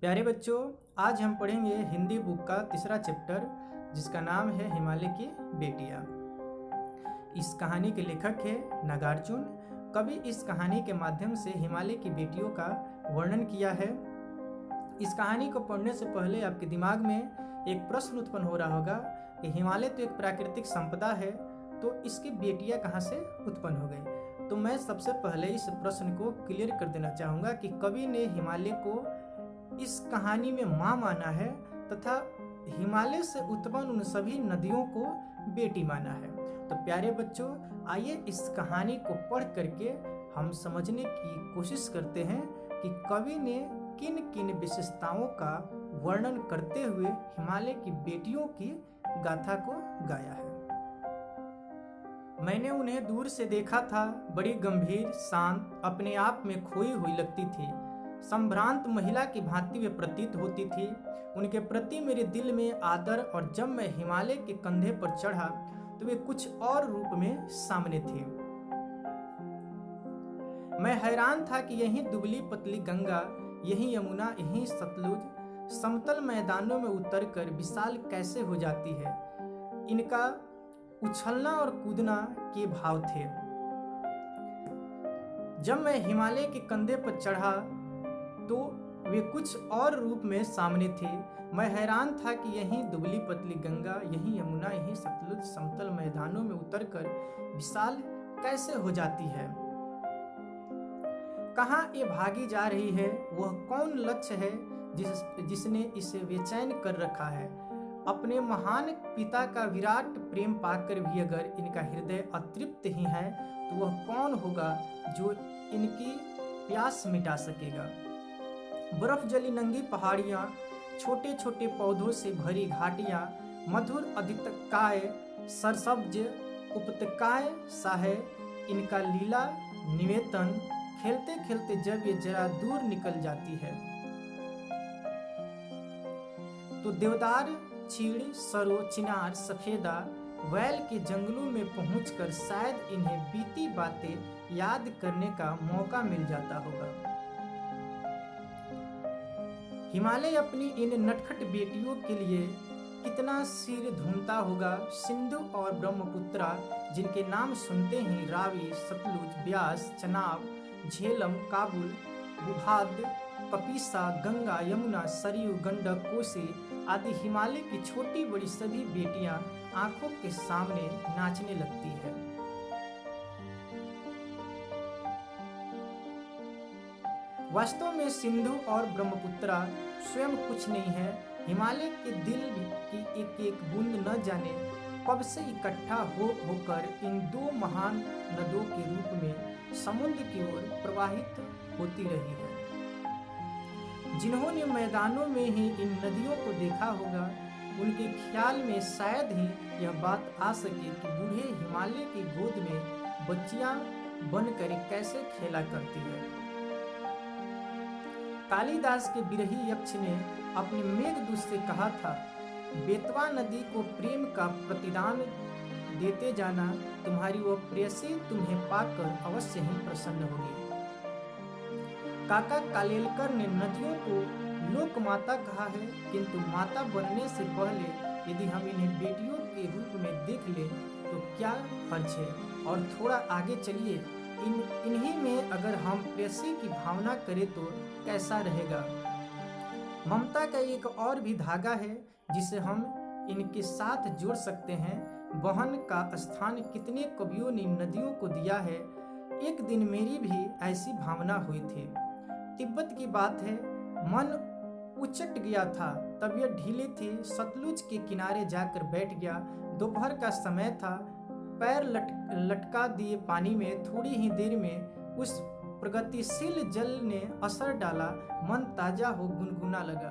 प्यारे बच्चों, आज हम पढ़ेंगे हिंदी बुक का तीसरा चैप्टर जिसका नाम है हिमालय की बेटियां। इस कहानी के लेखक है नागार्जुन। कवि इस कहानी के माध्यम से हिमालय की बेटियों का वर्णन किया है। इस कहानी को पढ़ने से पहले आपके दिमाग में एक प्रश्न उत्पन्न हो रहा होगा कि हिमालय तो एक प्राकृतिक संपदा है, तो इसकी बेटियां कहाँ से उत्पन्न हो गई। तो मैं सबसे पहले इस प्रश्न को क्लियर कर देना चाहूँगा कि कवि ने हिमालय को इस कहानी में माँ माना है तथा हिमालय से उत्पन्न उन सभी नदियों को बेटी माना है। तो प्यारे बच्चों, आइए इस कहानी को पढ़ करके हम समझने की कोशिश करते हैं कि कवि ने किन किन विशेषताओं का वर्णन करते हुए हिमालय की बेटियों की गाथा को गाया है। मैंने उन्हें दूर से देखा था, बड़ी गंभीर, शांत, अपने आप में खोई हुई लगती थी। संभ्रांत महिला की भांति वे प्रतीत होती थी। उनके प्रति मेरे दिल में आदर, और जब मैं हिमालय के कंधे पर चढ़ा तो वे कुछ और रूप में सामने थे। मैं हैरान था कि यही दुबली पतली गंगा, यही यमुना, यही सतलुज समतल मैदानों में उतरकर विशाल कैसे हो जाती है। इनका उछलना और कूदना के भाव थे। जब मैं हिमालय के कंधे पर चढ़ा तो वे कुछ और रूप में सामने थे। मैं हैरान था कि यही दुबली पतली गंगा, यही यमुना, यही सतलुज समतल मैदानों में उतरकर विशाल कैसे हो जाती है। कहाँ ये भागी जा रही है, वह कौन लक्ष्य है जिसने इसे बेचैन कर रखा है। अपने महान पिता का विराट प्रेम पाकर भी अगर इनका हृदय अतृप्त ही है तो वह कौन होगा जो इनकी प्यास मिटा सकेगा। बर्फ जली नंगी पहाड़ियाँ, छोटे छोटे पौधों से भरी घाटियाँ, मधुर अधितकाय, सरसब्ज उपत्यकाएं सा है इनका लीला निवेतन। खेलते खेलते जब ये जरा दूर निकल जाती है तो देवदार, चीड़, सरो, चिनार, सफेदा, वैल के जंगलों में पहुंचकर शायद इन्हें बीती बातें याद करने का मौका मिल जाता होगा। हिमालय अपनी इन नटखट बेटियों के लिए कितना सिर धूमता होगा। सिंधु और ब्रह्मपुत्रा, जिनके नाम सुनते ही रावी, सतलुज, ब्यास, चनाब, झेलम, काबुल, बुभाद, कपीसा, गंगा, यमुना, सरयू, गंडक, कोसी आदि हिमालय की छोटी बड़ी सभी बेटियां आंखों के सामने नाचने लगती है। वास्तव में सिंधु और ब्रह्मपुत्रा स्वयं कुछ नहीं है। हिमालय के दिल की एक एक बूंद न जाने कब से इकट्ठा होकर इन दो महान नदों के रूप में समुद्र की ओर प्रवाहित होती रही है। जिन्होंने मैदानों में ही इन नदियों को देखा होगा, उनके ख्याल में शायद ही यह बात आ सके कि बूढ़े हिमालय की गोद में बच्चियां बनकर कैसे खेला करती है। कालिदास के बिरही यक्ष ने अपने मेघदूत से कहा था, बेतवा नदी को प्रेम का प्रतिदान देते जाना, तुम्हारी वो प्रेयसी तुम्हें पाकर अवश्य ही प्रसन्न होगी। काका कालेलकर ने नदियों को लोक माता कहा है, किंतु माता बनने से पहले यदि हम इन्हें बेटियों के रूप में देख लें तो क्या हर्ज है। और थोड़ा आगे चलिए, इन्हीं में अगर हम प्रेयसी की भावना करें तो कैसा रहेगा। ममता का एक और भी धागा है जिसे हम इनके साथ जोड़ सकते हैं। बहन का स्थान कितने कवियों ने नदियों को दिया है। एक दिन मेरी भी ऐसी भावना हुई थी। तिब्बत की बात है, मन उचट गया था, तबीयत ढीली थी। सतलुज के किनारे जाकर बैठ गया। दोपहर का समय था। पैर लटका दिए पानी में। थोड़ी ही देर में उस प्रगतिशील जल ने असर डाला। मन ताजा हो गुनगुना लगा।